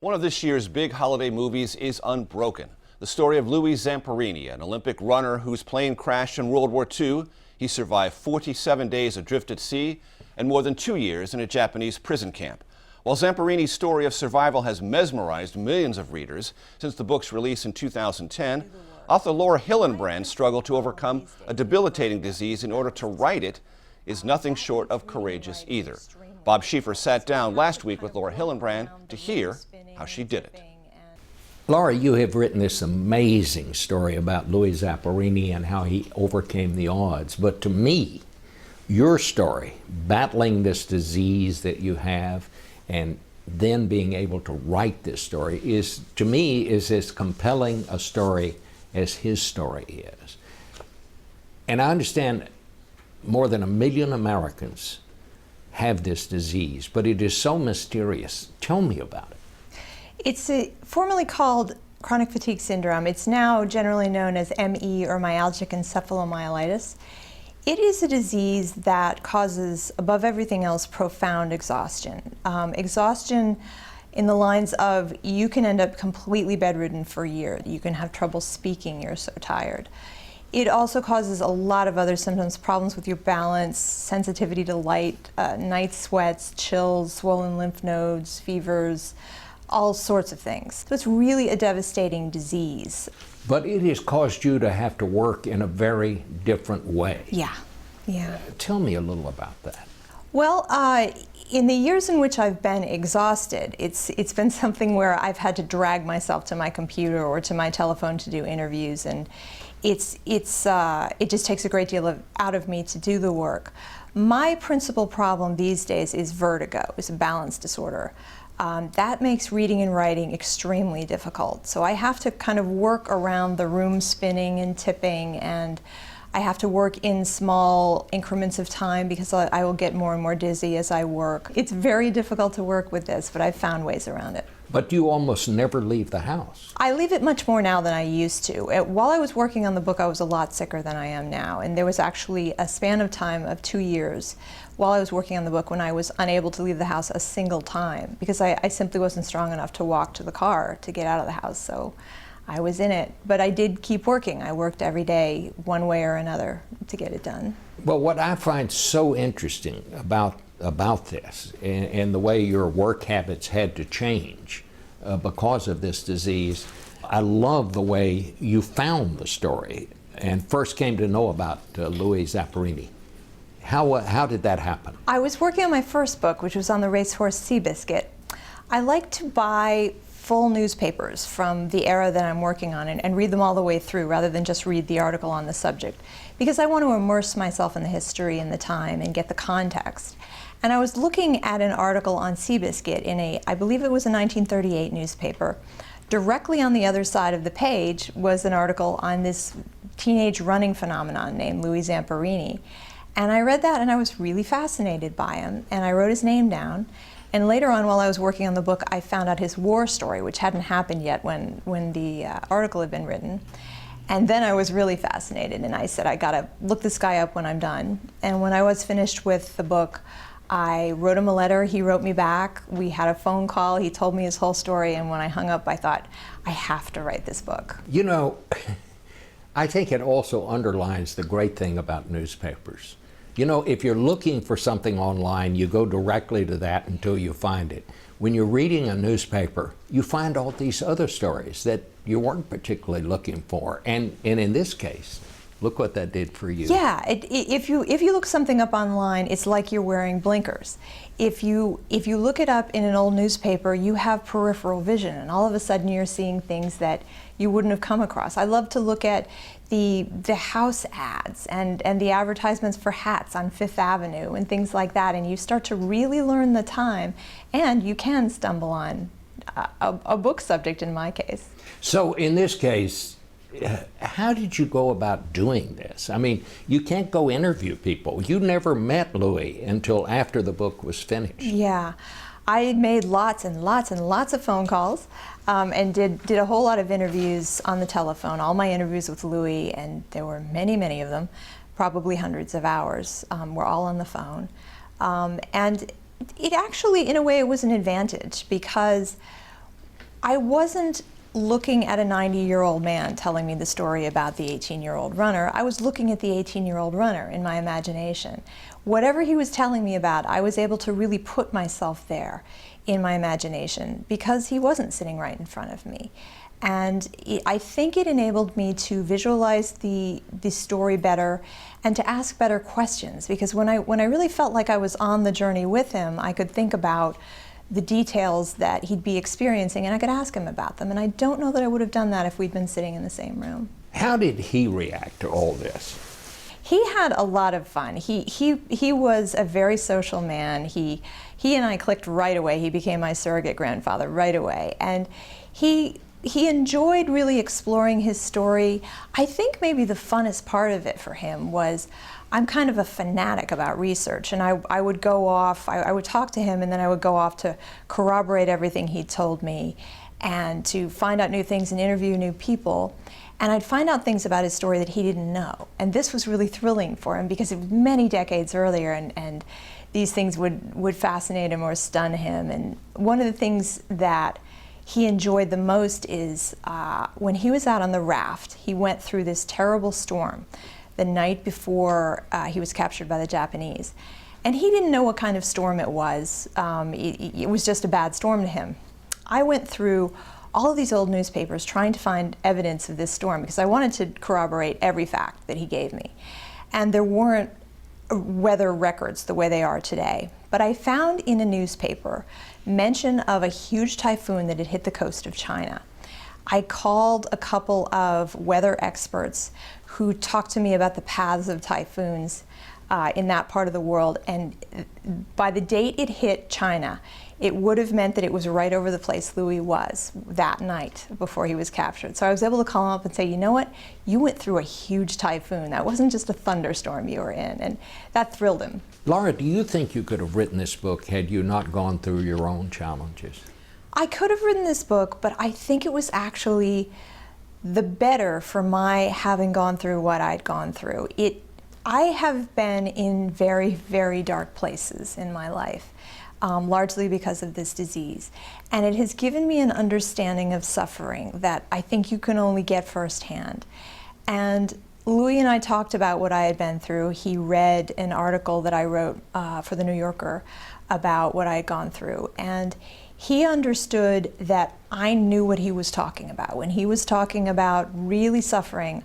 One of this year's big holiday movies is Unbroken, the story of Louie Zamperini, an Olympic runner whose plane crashed in World War II. He survived 47 days adrift at sea and more than 2 years in a Japanese prison camp. While Zamperini's story of survival has mesmerized millions of readers since the book's release in 2010, author Hillenbrand struggled to overcome a debilitating disease in order to write it is nothing short of courageous either. Bob Schieffer sat down last week with Hillenbrand to hear how she did it. Laura, you have written this amazing story about Louie Zamperini and how he overcame the odds. But to me, your story, battling this disease that you have and then being able to write this story is, to me, is as compelling a story as his story is. And I understand more than 1 million Americans have this disease, but it is so mysterious. Tell me about it. It's formerly called chronic fatigue syndrome. It's now generally known as ME, or myalgic encephalomyelitis. It is a disease that causes, above everything else, profound exhaustion. Exhaustion in the lines of you can end up completely bedridden for a year. You can have trouble speaking, you're so tired. It also causes a lot of other symptoms, problems with your balance, sensitivity to light, night sweats, chills, swollen lymph nodes, fevers, all sorts of things. So it's really a devastating disease. But it has caused you to have to work in a very different way. Yeah. Tell me a little about that. Well, in the years in which I've been exhausted, it's been something where I've had to drag myself to my computer or to my telephone to do interviews, and it just takes a great deal out of me to do the work. My principal problem these days is vertigo. It's a balance disorder. That makes reading and writing extremely difficult. So I have to kind of work around the room spinning and tipping, and I have to work in small increments of time because I will get more and more dizzy as I work. It's very difficult to work with this, but I've found ways around it. But you almost never leave the house. I leave it much more now than I used to. While I was working on the book, I was a lot sicker than I am now, and there was actually a span of time of 2 years while I was working on the book when I was unable to leave the house a single time because I simply wasn't strong enough to walk to the car to get out of the house. So I was in it, but I did keep working. I worked every day, one way or another, to get it done. Well, what I find so interesting about this and the way your work habits had to change because of this disease, I love the way you found the story and first came to know about Louie Zamperini. How did that happen? I was working on my first book, which was on the racehorse Seabiscuit. I like to buy full newspapers from the era that I'm working on and read them all the way through rather than just read the article on the subject, because I want to immerse myself in the history and the time and get the context. And I was looking at an article on Seabiscuit in I believe it was a 1938 newspaper. Directly on the other side of the page was an article on this teenage running phenomenon named Louie Zamperini. And I read that and I was really fascinated by him, and I wrote his name down. And later on, while I was working on the book, I found out his war story, which hadn't happened yet when the article had been written. And then I was really fascinated, and I said, I gotta look this guy up when I'm done. And when I was finished with the book, I wrote him a letter, he wrote me back, we had a phone call, he told me his whole story, and when I hung up, I thought, I have to write this book. You know, I think it also underlines the great thing about newspapers. You know, if you're looking for something online, you go directly to that until you find it. When you're reading a newspaper, you find all these other stories that you weren't particularly looking for. And in this case, look what that did for you. Yeah, if you look something up online, it's like you're wearing blinkers. If you look it up in an old newspaper, you have peripheral vision, and all of a sudden you're seeing things that you wouldn't have come across. I love to look at the house ads and the advertisements for hats on Fifth Avenue and things like that, and you start to really learn the time, and you can stumble on a book subject in my case. So in this case, how did you go about doing this? I mean, you can't go interview people. You never met Louie until after the book was finished. Yeah, I made lots and lots and lots of phone calls and did a whole lot of interviews on the telephone, all my interviews with Louie, and there were many, many of them, probably hundreds of hours, were all on the phone. And it actually, in a way, it was an advantage because I wasn't looking at a 90-year-old man telling me the story about the 18-year-old runner. I was looking at the 18-year-old runner in my imagination. Whatever he was telling me about, I was able to really put myself there in my imagination because he wasn't sitting right in front of me. And I think it enabled me to visualize the story better and to ask better questions, because when I really felt like I was on the journey with him, I could think about the details that he'd be experiencing and I could ask him about them. And I don't know that I would have done that if we'd been sitting in the same room. How did he react to all this? He had a lot of fun. He was a very social man. He and I clicked right away. He became my surrogate grandfather right away. And he enjoyed really exploring his story. I think maybe the funnest part of it for him was, I'm kind of a fanatic about research, and I would go off, I would talk to him, and then I would go off to corroborate everything he told me and to find out new things and interview new people. And I'd find out things about his story that he didn't know. And this was really thrilling for him because it was many decades earlier, and these things would fascinate him or stun him. And one of the things that he enjoyed the most is when he was out on the raft, he went through this terrible storm the night before he was captured by the Japanese. And he didn't know what kind of storm it was. It was just a bad storm to him. I went through all of these old newspapers trying to find evidence of this storm because I wanted to corroborate every fact that he gave me. And there weren't weather records the way they are today. But I found in a newspaper mention of a huge typhoon that had hit the coast of China. I called a couple of weather experts who talked to me about the paths of typhoons in that part of the world, and by the date it hit China, it would have meant that it was right over the place Louie was that night before he was captured. So I was able to call him up and say, you know what, you went through a huge typhoon. That wasn't just a thunderstorm you were in, and that thrilled him. Laura, do you think you could have written this book had you not gone through your own challenges? I could have written this book, but I think it was actually the better for my having gone through what I'd gone through. I have been in very, very dark places in my life, largely because of this disease. And it has given me an understanding of suffering that I think you can only get firsthand. And Louie and I talked about what I had been through. He read an article that I wrote for the New Yorker about what I had gone through. And he understood that I knew what he was talking about. When he was talking about really suffering,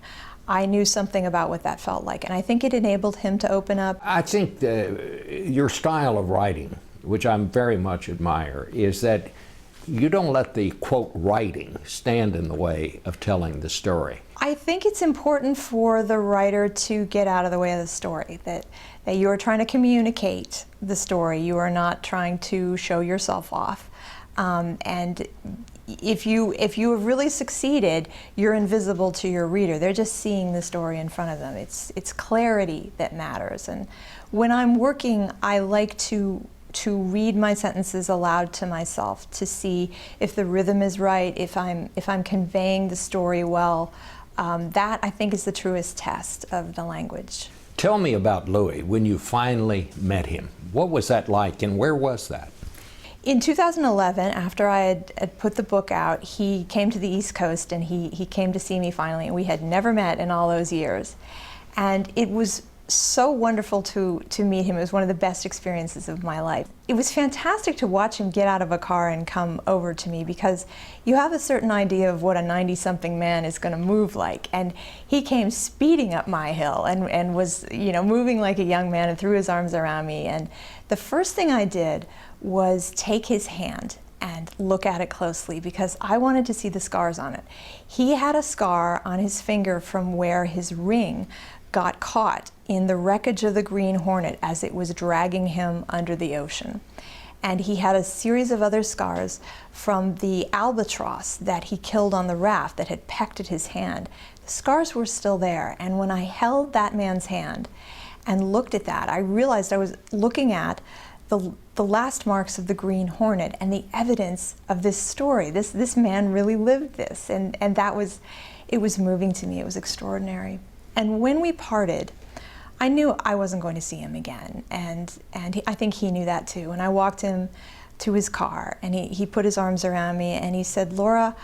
I knew something about what that felt like. And I think it enabled him to open up. I think your style of writing, which I very much admire, is that you don't let the, quote, writing stand in the way of telling the story. I think it's important for the writer to get out of the way of the story, that you are trying to communicate the story. You are not trying to show yourself off. And if you have really succeeded, you're invisible to your reader. They're just seeing the story in front of them. It's clarity that matters. And when I'm working, I like to read my sentences aloud to myself to see if the rhythm is right, if I'm conveying the story well. That, I think, is the truest test of the language. Tell me about Louie when you finally met him. What was that like, and where was that? In 2011, after I had put the book out, he came to the East Coast and he came to see me finally, and we had never met in all those years. And it was so wonderful to meet him. It was one of the best experiences of my life. It was fantastic to watch him get out of a car and come over to me, because you have a certain idea of what a 90-something man is going to move like. And he came speeding up my hill and was, moving like a young man and threw his arms around me. And the first thing I did was take his hand and look at it closely, because I wanted to see the scars on it. He had a scar on his finger from where his ring got caught in the wreckage of the Green Hornet as it was dragging him under the ocean. And he had a series of other scars from the albatross that he killed on the raft that had pecked at his hand. The scars were still there, and when I held that man's hand and looked at that, I realized I was looking at the last marks of the Green Hornet and the evidence of this story. This man really lived this, and it was moving to me. It was extraordinary. And when we parted, I knew I wasn't going to see him again, and I think he knew that too. And I walked him to his car, and he put his arms around me and he said, "Laura,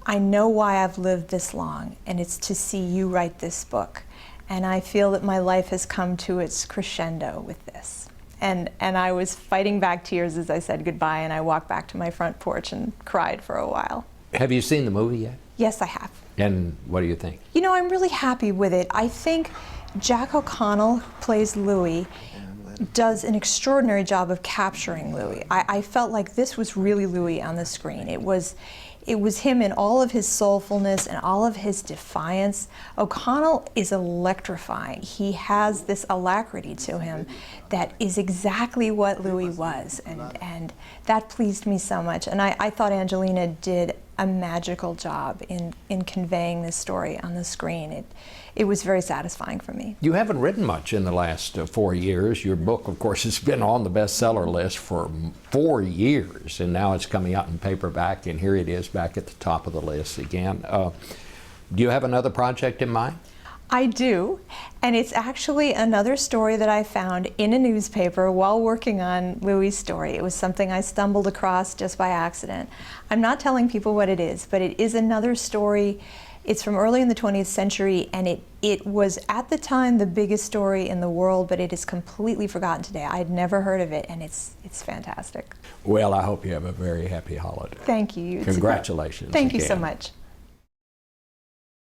I know why I've lived this long, and it's to see you write this book. And I feel that my life has come to its crescendo with this." And I was fighting back tears as I said goodbye, and I walked back to my front porch and cried for a while. Have you seen the movie yet? Yes, I have. And what do you think? You know, I'm really happy with it. I think Jack O'Connell, who plays Louie, does an extraordinary job of capturing Louie. I felt like this was really Louie on the screen. It was him in all of his soulfulness and all of his defiance. O'Connell is electrifying. He has this alacrity to him that is exactly what Louie was, and that pleased me so much. And I thought Angelina did a magical job in conveying this story on the screen. It was very satisfying for me. You haven't written much in the last 4 years. Your book, of course, has been on the bestseller list for 4 years, and now it's coming out in paperback, and here it is back at the top of the list again. Do you have another project in mind? I do, and it's actually another story that I found in a newspaper while working on Louie's story. It was something I stumbled across just by accident. I'm not telling people what it is, but it is another story. It's from early in the 20th century, and it was at the time the biggest story in the world, but it is completely forgotten today. I'd never heard of it, and it's fantastic. Well, I hope you have a very happy holiday. Thank you. Congratulations. Thank you so again. much.